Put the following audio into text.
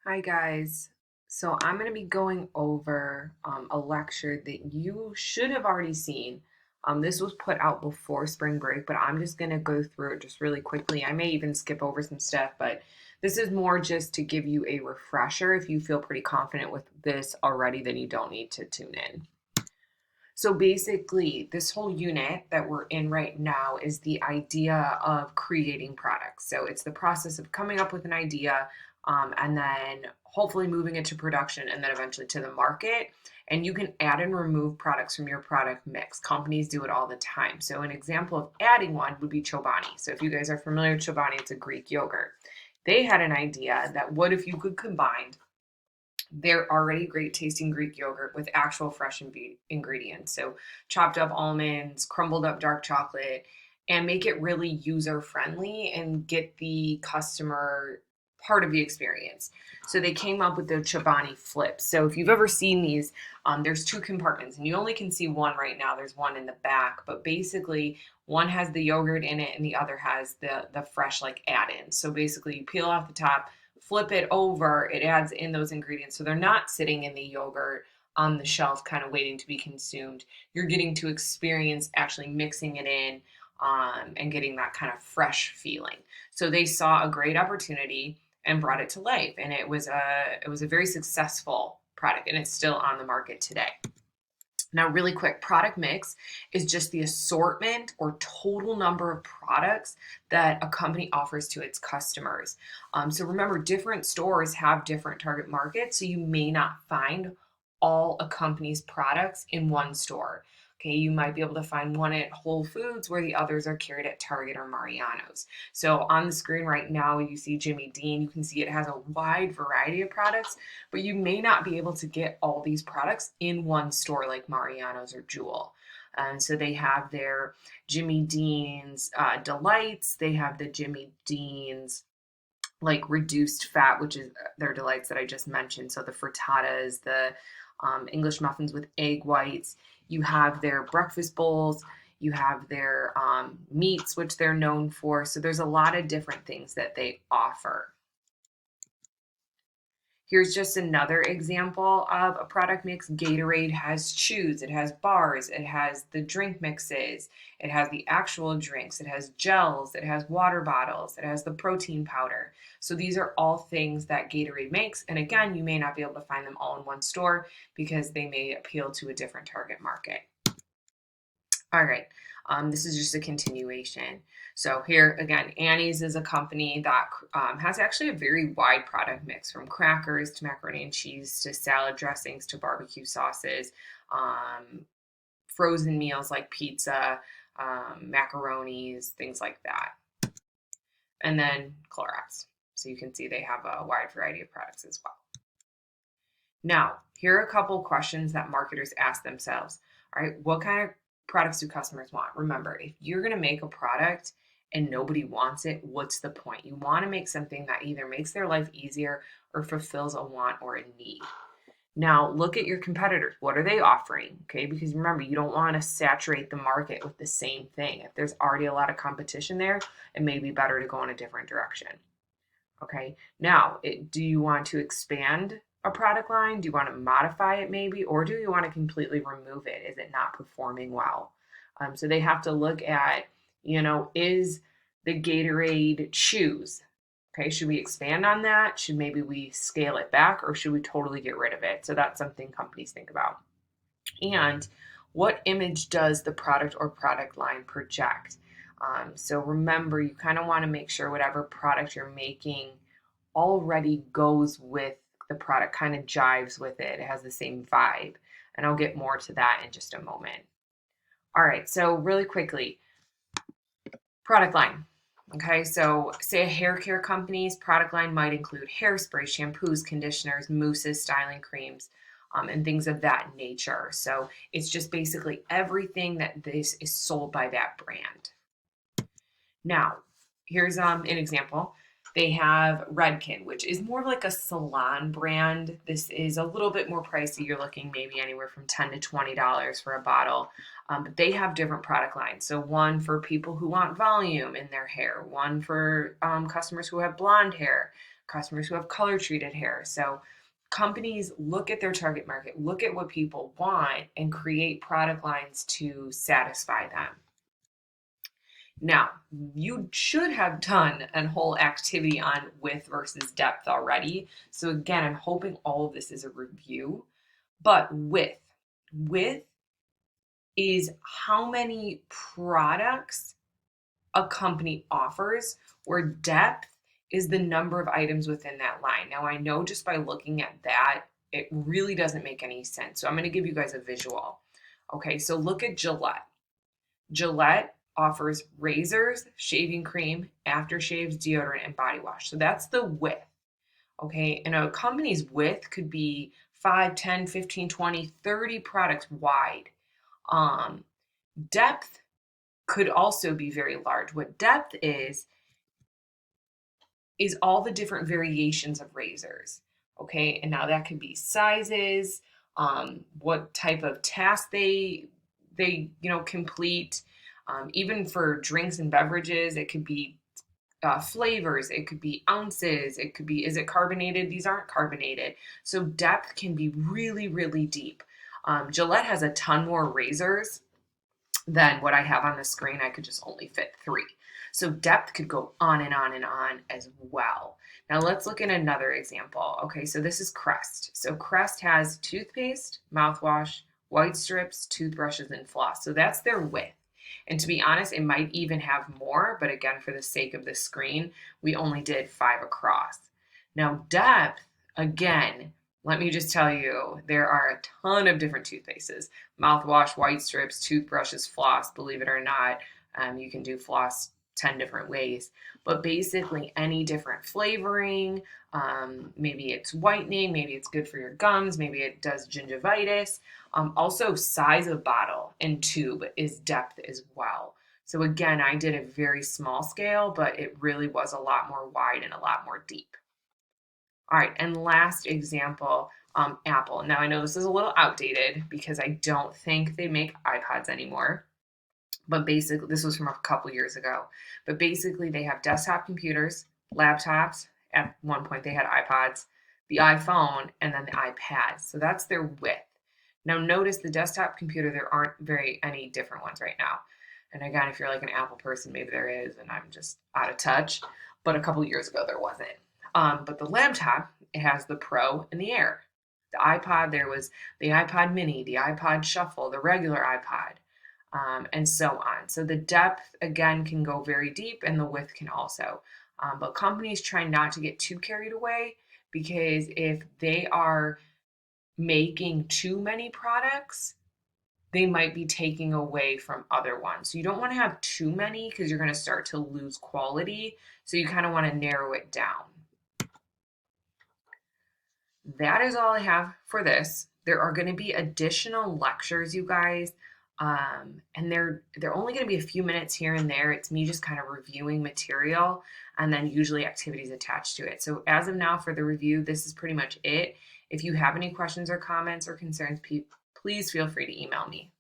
Hi guys. So I'm going to be going over a lecture that you should have already seen. This was put out before spring break, but I'm just going to go through it just really quickly. I may even skip over some stuff, but this is more just to give you a refresher. If you feel pretty confident with this already, then you don't need to tune in. So basically, this whole unit that we're in right now is the idea of creating products. So it's the process of coming up with an idea and then hopefully moving it to production and then eventually to the market. And you can add and remove products from your product mix. Companies do it all the time. So an example of adding one would be Chobani. So if you guys are familiar with Chobani, it's a Greek yogurt. They had an idea that what if you could combine their already great tasting Greek yogurt with actual fresh ingredients. So, chopped up almonds, crumbled up dark chocolate, and make it really user friendly and get the customer part of the experience. So, they came up with the Chobani flips. So, if you've ever seen these, there's two compartments, and you only can see one right now. There's one in the back, but basically, one has the yogurt in it, and the other has the fresh like add-ins. So basically, you peel off the top, flip it over, it adds in those ingredients. So they're not sitting in the yogurt on the shelf, kind of waiting to be consumed. You're getting to experience actually mixing it in and getting that kind of fresh feeling. So they saw a great opportunity and brought it to life, and it was a very successful product, and it's still on the market today. Now, really quick, product mix is just the assortment or total number of products that a company offers to its customers. So remember, different stores have different target markets, so you may not find all a company's products in one store. Okay, you might be able to find one at Whole Foods where the others are carried at Target or Mariano's. So on the screen right now, you see Jimmy Dean. You can see it has a wide variety of products, but you may not be able to get all these products in one store like Mariano's or Jewel. And so they have their Jimmy Dean's delights. They have the Jimmy Dean's like reduced fat, which is their delights that I just mentioned. So the frittatas, the English muffins with egg whites. You have their breakfast bowls. You have their meats, which they're known for. So there's a lot of different things that they offer. Here's just another example of a product mix. Gatorade has chews, it has bars, it has the drink mixes, it has the actual drinks, it has gels, it has water bottles, it has the protein powder. So these are all things that Gatorade makes. And again, you may not be able to find them all in one store because they may appeal to a different target market. All right. This is just a continuation. So here again, Annie's is a company that has actually a very wide product mix, from crackers to macaroni and cheese to salad dressings to barbecue sauces, um, frozen meals like pizza, macaronis, things like that, and then Clorox. So you can see they have a wide variety of products as well. Now, here are a couple questions that marketers ask themselves. All right, what kind of products do customers want? Remember, if you're going to make a product and nobody wants it, what's the point? You want to make something that either makes their life easier or fulfills a want or a need. Now, look at your competitors. What are they offering? Okay, because remember, you don't want to saturate the market with the same thing. If there's already a lot of competition there, it may be better to go in a different direction. Okay. Now, do you want to expand a product line? Do you want to modify it maybe? Or do you want to completely remove it? Is it not performing well? So they have to look at, is the Gatorade chews? Okay. Should we expand on that? Should maybe we scale it back, or should we totally get rid of it? So that's something companies think about. And what image does the product or product line project? So remember, you kind of want to make sure whatever product you're making already goes with the product, kind of jives with it. It has the same vibe. And I'll get more to that in just a moment. All right, so really quickly, product line. Okay, so say a hair care company's product line might include hairspray, shampoos, conditioners, mousses, styling creams, and things of that nature. So it's just basically everything that this is sold by that brand. Now, here's an example. They have Redken, which is more like a salon brand. This is a little bit more pricey. You're looking maybe anywhere from $10 to $20 for a bottle. But they have different product lines. So one for people who want volume in their hair, one for customers who have blonde hair, customers who have color treated hair. So companies look at their target market, look at what people want, and create product lines to satisfy them. Now, you should have done a whole activity on width versus depth already. So again, I'm hoping all of this is a review. But width is how many products a company offers, where depth is the number of items within that line. Now, I know just by looking at that, it really doesn't make any sense. So I'm going to give you guys a visual. Okay, so look at Gillette. Gillette offers razors, shaving cream, aftershaves, deodorant, and body wash. So that's the width. Okay, and a company's width could be 5, 10, 15, 20, 30 products wide. Depth could also be very large. What depth is all the different variations of razors. Okay, and now that could be sizes, what type of task they complete. Even for drinks and beverages, it could be flavors, it could be ounces, it could be, is it carbonated? These aren't carbonated. So depth can be really, really deep. Gillette has a ton more razors than what I have on the screen. I could just only fit 3. So depth could go on and on and on as well. Now let's look at another example. Okay, so this is Crest. So Crest has toothpaste, mouthwash, white strips, toothbrushes, and floss. So that's their width. And to be honest, it might even have more, but again, for the sake of the screen, we only did 5 across. Now depth, again, let me just tell you, there are a ton of different toothpastes. Mouthwash, white strips, toothbrushes, floss, believe it or not. You can do floss 10 different ways. But basically any different flavoring, maybe it's whitening, maybe it's good for your gums, maybe it does gingivitis. Also size of bottle and tube is depth as well. So again, I did a very small scale, but it really was a lot more wide and a lot more deep. All right, and last example, Apple. Now I know this is a little outdated because I don't think they make iPods anymore, but basically, this was from a couple years ago. But basically, they have desktop computers, laptops. At one point, they had iPods, the iPhone, and then the iPad. So that's their width. Now notice the desktop computer, there aren't any different ones right now. And again, if you're like an Apple person, maybe there is, and I'm just out of touch. But a couple years ago, there wasn't. But the laptop, it has the Pro and the Air. The iPod, there was the iPod Mini, the iPod Shuffle, the regular iPod, and so on. So the depth, again, can go very deep, and the width can also. But companies try not to get too carried away, because if they are making too many products, they might be taking away from other ones. So you don't want to have too many, because you're going to start to lose quality. So you kind of want to narrow it down. That is all I have for this. There are going to be additional lectures, you guys. And they're only going to be a few minutes here and there. It's me just kind of reviewing material, and then usually activities attached to it. So as of now, for the review, this is pretty much it. If you have any questions or comments or concerns, please feel free to email me.